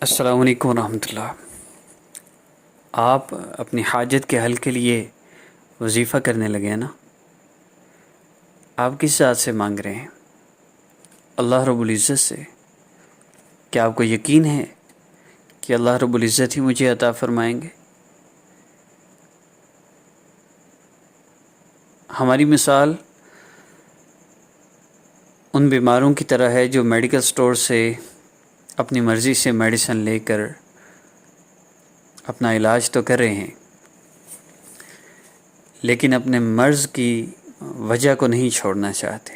السلام علیکم ورحمۃ اللہ۔ آپ اپنی حاجت کے حل کے لیے وظیفہ کرنے لگے ہیں نا؟ آپ کس ذات سے مانگ رہے ہیں؟ اللہ رب العزت سے۔ کیا آپ کو یقین ہے کہ اللہ رب العزت ہی مجھے عطا فرمائیں گے؟ ہماری مثال ان بیماروں کی طرح ہے جو میڈیکل سٹور سے اپنی مرضی سے میڈیسن لے کر اپنا علاج تو کر رہے ہیں، لیکن اپنے مرض کی وجہ کو نہیں چھوڑنا چاہتے۔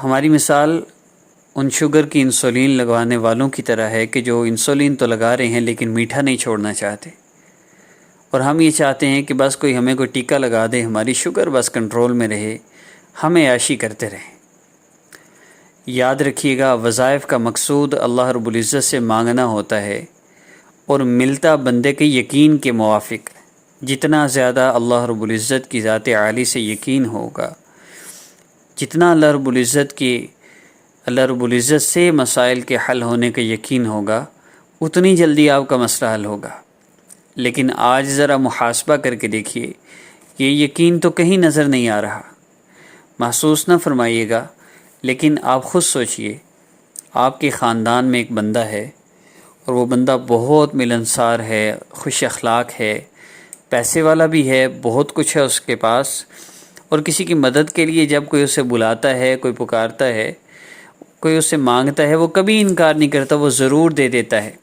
ہماری مثال ان شوگر کی انسولین لگوانے والوں کی طرح ہے کہ جو انسولین تو لگا رہے ہیں لیکن میٹھا نہیں چھوڑنا چاہتے، اور ہم یہ چاہتے ہیں کہ بس کوئی ہمیں کوئی ٹیکہ لگا دے، ہماری شوگر بس کنٹرول میں رہے، ہم عیاشی کرتے رہیں۔ یاد رکھیے گا، وظائف کا مقصود اللہ رب العزت سے مانگنا ہوتا ہے، اور ملتا بندے کے یقین کے موافق۔ جتنا زیادہ اللہ رب العزت کی ذات عالی سے یقین ہوگا، جتنا اللہ رب العزت سے مسائل کے حل ہونے کا یقین ہوگا، اتنی جلدی آپ کا مسئلہ حل ہوگا۔ لیکن آج ذرا محاسبہ کر کے دیکھیے، یہ یقین تو کہیں نظر نہیں آ رہا۔ محسوس نہ فرمائیے گا، لیکن آپ خود سوچئے، آپ کے خاندان میں ایک بندہ ہے، اور وہ بندہ بہت ملنسار ہے، خوش اخلاق ہے، پیسے والا بھی ہے، بہت کچھ ہے اس کے پاس، اور کسی کی مدد کے لیے جب کوئی اسے بلاتا ہے، کوئی پکارتا ہے، کوئی اسے مانگتا ہے، وہ کبھی انکار نہیں کرتا، وہ ضرور دے دیتا ہے۔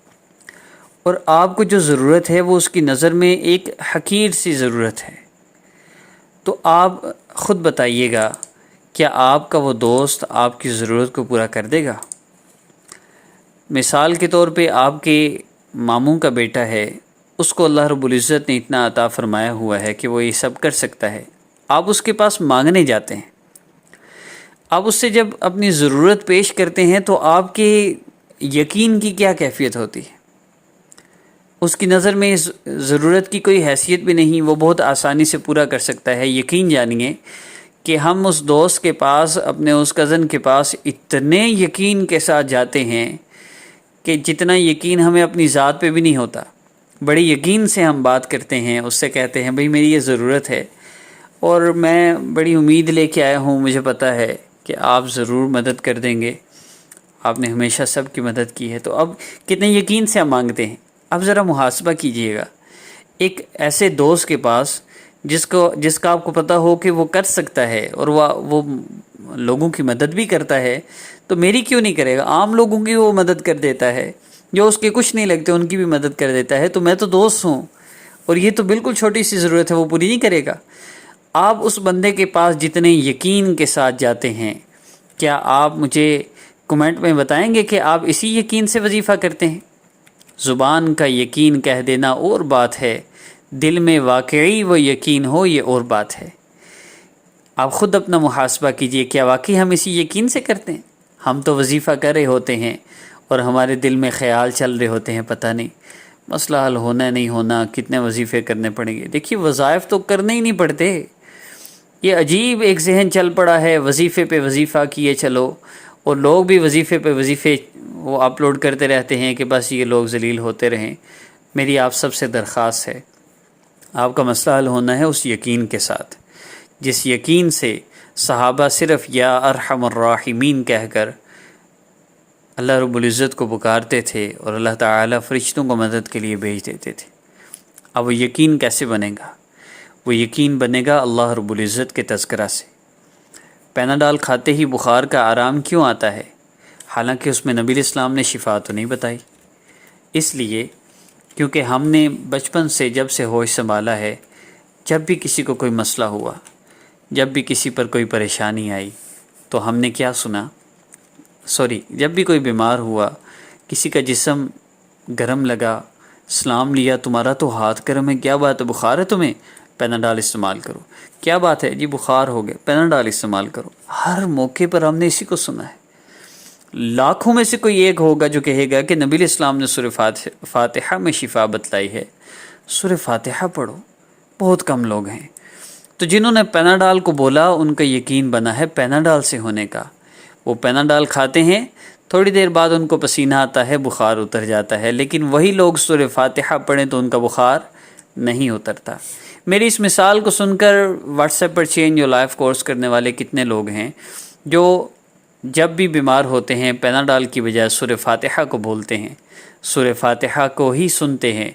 اور آپ کو جو ضرورت ہے وہ اس کی نظر میں ایک حقیر سی ضرورت ہے۔ تو آپ خود بتائیے گا، کیا آپ کا وہ دوست آپ کی ضرورت کو پورا کر دے گا؟ مثال کے طور پہ آپ کے ماموں کا بیٹا ہے، اس کو اللہ رب العزت نے اتنا عطا فرمایا ہوا ہے کہ وہ یہ سب کر سکتا ہے۔ آپ اس کے پاس مانگنے جاتے ہیں، آپ اس سے جب اپنی ضرورت پیش کرتے ہیں تو آپ کے یقین کی کیا کیفیت ہوتی ہے؟ اس کی نظر میں اس ضرورت کی کوئی حیثیت بھی نہیں، وہ بہت آسانی سے پورا کر سکتا ہے۔ یقین جانیے کہ ہم اس دوست کے پاس، اپنے اس کزن کے پاس اتنے یقین کے ساتھ جاتے ہیں کہ جتنا یقین ہمیں اپنی ذات پہ بھی نہیں ہوتا۔ بڑے یقین سے ہم بات کرتے ہیں، اس سے کہتے ہیں بھئی میری یہ ضرورت ہے، اور میں بڑی امید لے کے آیا ہوں، مجھے پتہ ہے کہ آپ ضرور مدد کر دیں گے، آپ نے ہمیشہ سب کی مدد کی ہے۔ تو اب کتنے یقین سے ہم مانگتے ہیں؟ اب ذرا محاسبہ کیجئے گا، ایک ایسے دوست کے پاس جس کا آپ کو پتہ ہو کہ وہ کر سکتا ہے، اور وہ لوگوں کی مدد بھی کرتا ہے، تو میری کیوں نہیں کرے گا؟ عام لوگوں کی وہ مدد کر دیتا ہے، جو اس کے کچھ نہیں لگتے ان کی بھی مدد کر دیتا ہے، تو میں تو دوست ہوں، اور یہ تو بالکل چھوٹی سی ضرورت ہے، وہ پوری نہیں کرے گا۔ آپ اس بندے کے پاس جتنے یقین کے ساتھ جاتے ہیں، کیا آپ مجھے کمنٹ میں بتائیں گے کہ آپ اسی یقین سے وظیفہ کرتے ہیں؟ زبان کا یقین کہہ دینا اور بات ہے، دل میں واقعی وہ یقین ہو یہ اور بات ہے۔ آپ خود اپنا محاسبہ کیجئے، کیا واقعی ہم اسی یقین سے کرتے ہیں؟ ہم تو وظیفہ کر رہے ہوتے ہیں، اور ہمارے دل میں خیال چل رہے ہوتے ہیں، پتہ نہیں مسئلہ حل ہونا نہیں ہونا، کتنے وظیفے کرنے پڑیں گے۔ دیکھیے، وظائف تو کرنے ہی نہیں پڑتے، یہ عجیب ایک ذہن چل پڑا ہے، وظیفے پہ وظیفہ کیے چلو، اور لوگ بھی وظیفے پہ وظیفے وہ اپلوڈ کرتے رہتے ہیں کہ بس یہ لوگ ذلیل ہوتے رہیں۔ میری آپ سب سے درخواست ہے، آپ کا مسئلہ حل ہونا ہے اس یقین کے ساتھ، جس یقین سے صحابہ صرف یا ارحم الراحمین کہہ کر اللہ رب العزت کو پکارتے تھے، اور اللہ تعالیٰ فرشتوں کو مدد کے لیے بھیج دیتے تھے۔ اب وہ یقین کیسے بنے گا؟ وہ یقین بنے گا اللہ رب العزت کے تذکرہ سے۔ پیناڈال کھاتے ہی بخار کا آرام کیوں آتا ہے؟ حالانکہ اس میں نبی اسلام نے شفا تو نہیں بتائی۔ اس لیے کیونکہ ہم نے بچپن سے جب سے ہوش سنبھالا ہے، جب بھی کسی کو کوئی مسئلہ ہوا، جب بھی کسی پر کوئی پریشانی آئی، تو ہم نے کیا سنا؟ جب بھی کوئی بیمار ہوا، کسی کا جسم گرم لگا، سلام لیا، تمہارا تو ہاتھ گرم ہے، کیا بات ہے، بخار ہے تمہیں؟ پیناڈال استعمال کرو۔ کیا بات ہے جی، بخار ہو گیا، پیناڈال استعمال کرو۔ ہر موقع پر ہم نے اسی کو سنا ہے۔ لاکھوں میں سے کوئی ایک ہوگا جو کہے گا کہ نبی اسلام نے سورہ فاتحہ میں شفا بتلائی ہے، سورہ فاتحہ پڑھو۔ بہت کم لوگ ہیں۔ تو جنہوں نے پیناڈال کو بولا، ان کا یقین بنا ہے پیناڈال سے ہونے کا۔ وہ پیناڈال کھاتے ہیں تھوڑی دیر بعد ان کو پسینہ آتا ہے، بخار اتر جاتا ہے، لیکن وہی لوگ سورہ فاتحہ پڑھیں تو ان کا بخار نہیں اترتا۔ میری اس مثال کو سن کر what's app per change your life course کرنے والے کتنے لوگ ہیں جو جب بھی بیمار ہوتے ہیں پیناڈال کی بجائے سورہ فاتحہ کو بولتے ہیں، سورہ فاتحہ کو ہی سنتے ہیں۔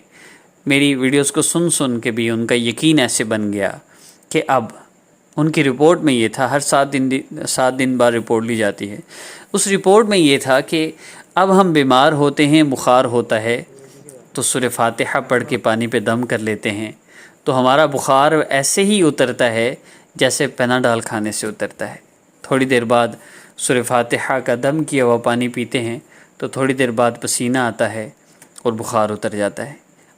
میری ویڈیوز کو سن کے بھی ان کا یقین ایسے بن گیا کہ اب ان کی رپورٹ میں یہ تھا، ہر 7 دن بعد رپورٹ لی جاتی ہے، اس رپورٹ میں یہ تھا کہ اب ہم بیمار ہوتے ہیں، بخار ہوتا ہے تو سورہ فاتحہ پڑھ کے پانی پہ دم کر لیتے ہیں تو ہمارا بخار ایسے ہی اترتا ہے جیسے پیناڈال کھانے سے اترتا ہے۔ تھوڑی دیر بعد سورہ فاتحہ کا دم کیا ہوا پانی پیتے ہیں تو تھوڑی دیر بعد پسینہ آتا ہے اور بخار اتر جاتا ہے۔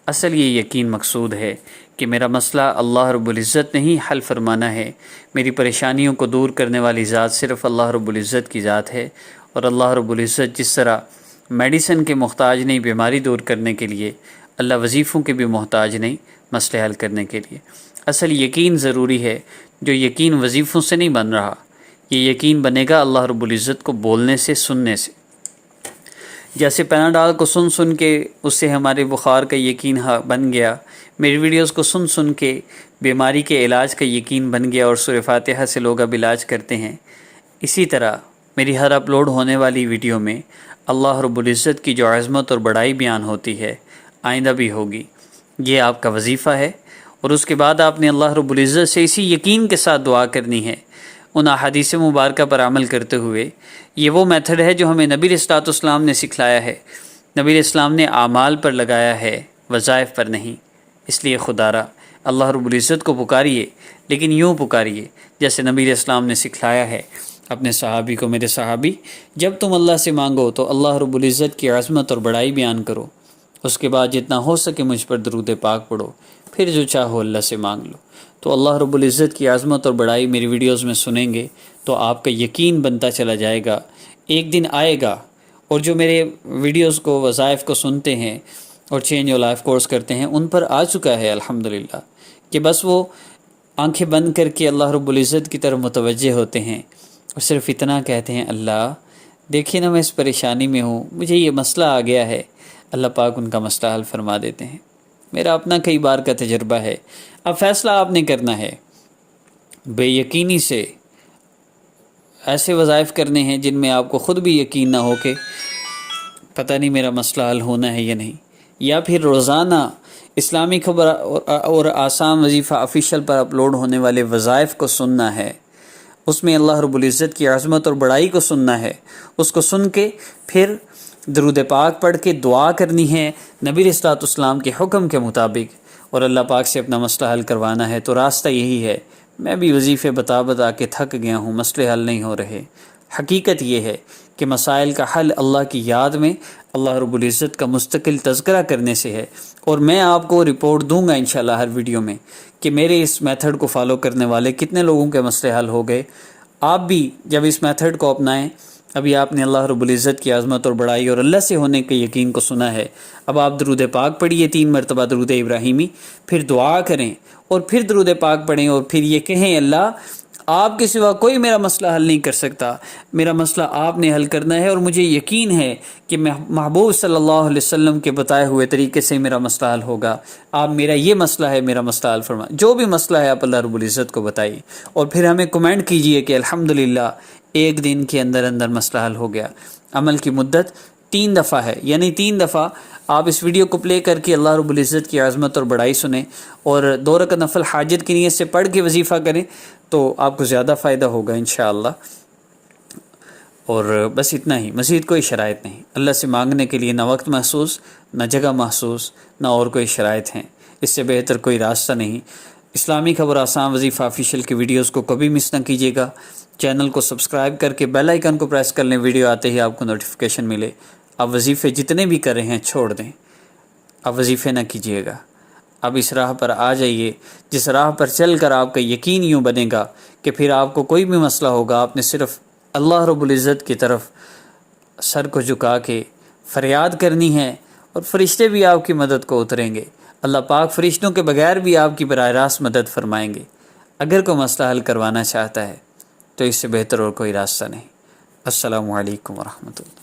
اصل یہ یقین مقصود ہے کہ میرا مسئلہ اللہ رب العزت نے ہی حل فرمانا ہے، میری پریشانیوں کو دور کرنے والی ذات صرف اللہ رب العزت کی ذات ہے، اور اللہ رب العزت جس طرح میڈیسن کے محتاج نہیں بیماری دور کرنے کے لیے، اللہ وظیفوں کے بھی محتاج نہیں مسئلے حل کرنے کے لیے۔ اصل یقین ضروری ہے، جو یقین وظیفوں سے نہیں بن رہا، یہ یقین بنے گا اللہ رب العزت کو بولنے سے، سننے سے۔ جیسے پیناڈال کو سن کے اس سے ہمارے بخار کا یقین بن گیا، میری ویڈیوز کو سن کے بیماری کے علاج کا یقین بن گیا اور سورہ فاتحہ سے لوگ اب علاج کرتے ہیں، اسی طرح میری ہر اپلوڈ ہونے والی ویڈیو میں اللہ رب العزت کی جو عظمت اور بڑائی بیان ہوتی ہے، آئندہ بھی ہوگی، یہ آپ کا وظیفہ ہے۔ اور اس کے بعد آپ نے اللہ رب العزت سے اسی یقین کے ساتھ دعا کرنی ہے، ان احادیث مبارکہ پر عمل کرتے ہوئے۔ یہ وہ میتھڈ ہے جو ہمیں نبی علیہ الصلوۃ والسلام نے سکھلایا ہے، نبی علیہ السلام نے اعمال پر لگایا ہے، وظائف پر نہیں۔ اس لیے خدا را اللہ رب العزت کو پکاریے، لیکن یوں پکاریے جیسے نبی علیہ السلام نے سکھلایا ہے اپنے صحابی کو۔ میرے صحابی، جب تم اللہ سے مانگو تو اللہ رب العزت کی عظمت اور بڑائی بیان کرو، اس کے بعد جتنا ہو سکے مجھ پر درود پاک پڑھو، پھر جو چاہو اللہ سے مانگ لو۔ تو اللہ رب العزت کی عظمت اور بڑائی میری ویڈیوز میں سنیں گے تو آپ کا یقین بنتا چلا جائے گا، ایک دن آئے گا۔ اور جو میرے ویڈیوز کو، وظائف کو سنتے ہیں اور چینج یور لائف کورس کرتے ہیں، ان پر آ چکا ہے الحمدللہ کہ بس وہ آنکھیں بند کر کے اللہ رب العزت کی طرف متوجہ ہوتے ہیں اور صرف اتنا کہتے ہیں، اللہ دیکھیے نا میں اس پریشانی میں ہوں، مجھے یہ مسئلہ آ گیا ہے، اللہ پاک ان کا مسئلہ حل فرما دیتے ہیں۔ میرا اپنا کئی بار کا تجربہ ہے۔ اب فیصلہ آپ نے کرنا ہے، بے یقینی سے ایسے وظائف کرنے ہیں جن میں آپ کو خود بھی یقین نہ ہو کہ پتہ نہیں میرا مسئلہ حل ہونا ہے یا نہیں، یا پھر روزانہ اسلامی خبر اور آسان وظیفہ آفیشیل پر اپلوڈ ہونے والے وظائف کو سننا ہے، اس میں اللہ رب العزت کی عظمت اور بڑائی کو سننا ہے، اس کو سن کے پھر درود پاک پڑھ کے دعا کرنی ہے نبی علیہ الصلوۃ والسلام کے حکم کے مطابق، اور اللہ پاک سے اپنا مسئلہ حل کروانا ہے۔ تو راستہ یہی ہے۔ میں بھی وظیفے بتا کے تھک گیا ہوں، مسئلے حل نہیں ہو رہے۔ حقیقت یہ ہے کہ مسائل کا حل اللہ کی یاد میں، اللہ رب العزت کا مستقل تذکرہ کرنے سے ہے۔ اور میں آپ کو رپورٹ دوں گا انشاءاللہ ہر ویڈیو میں کہ میرے اس میتھڈ کو فالو کرنے والے کتنے لوگوں کے مسئلے حل ہو گئے۔ آپ بھی جب اس میتھڈ کو اپنائیں، ابھی آپ نے اللہ رب العزت کی عظمت اور بڑائی اور اللہ سے ہونے کے یقین کو سنا ہے، اب آپ درود پاک پڑھیے 3 مرتبہ درود ابراہیمی، پھر دعا کریں اور پھر درود پاک پڑھیں اور پھر یہ کہیں، اللہ آپ کے سوا کوئی میرا مسئلہ حل نہیں کر سکتا، میرا مسئلہ آپ نے حل کرنا ہے، اور مجھے یقین ہے کہ محبوب صلی اللہ علیہ وسلم کے بتائے ہوئے طریقے سے میرا مسئلہ حل ہوگا۔ آپ میرا یہ مسئلہ ہے، میرا مسئلہ حل فرما، جو بھی مسئلہ ہے آپ اللہ رب العزت کو بتائیے، اور پھر ہمیں کمنٹ کیجئے کہ الحمدللہ ایک دن کے اندر مسئلہ حل ہو گیا۔ عمل کی مدت 3 دفعہ ہے، یعنی 3 دفعہ آپ اس ویڈیو کو پلے کر کے اللہ رب العزت کی عظمت اور بڑائی سنیں، اور 2 رکعت نفل حاجت کی نیت سے پڑھ کے وظیفہ کریں تو آپ کو زیادہ فائدہ ہوگا انشاءاللہ۔ اور بس اتنا ہی، مزید کوئی شرائط نہیں۔ اللہ سے مانگنے کے لیے نہ وقت محسوس، نہ جگہ محسوس، نہ اور کوئی شرائط ہیں، اس سے بہتر کوئی راستہ نہیں۔ اسلامی خبر آسان وظیفہ آفیشیل کی ویڈیوز کو کبھی مس نہ کیجیے گا، چینل کو سبسکرائب کر کے بیل آئیکن کو پریس کر لیں، ویڈیو آتے ہی آپ کو نوٹیفیکیشن ملے۔ اب وظیفے جتنے بھی کر رہے ہیں چھوڑ دیں، اب وظیفے نہ کیجیے گا، اب اس راہ پر آ جائیے جس راہ پر چل کر آپ کا یقین یوں بنے گا کہ پھر آپ کو کوئی بھی مسئلہ ہوگا، آپ نے صرف اللہ رب العزت کی طرف سر کو جھکا کے فریاد کرنی ہے، اور فرشتے بھی آپ کی مدد کو اتریں گے۔ اللہ پاک فرشتوں کے بغیر بھی آپ کی براہ راست مدد فرمائیں گے۔ اگر کوئی مسئلہ حل کروانا چاہتا ہے تو اس سے بہتر اور کوئی راستہ نہیں۔ السلام علیکم ورحمۃ اللہ۔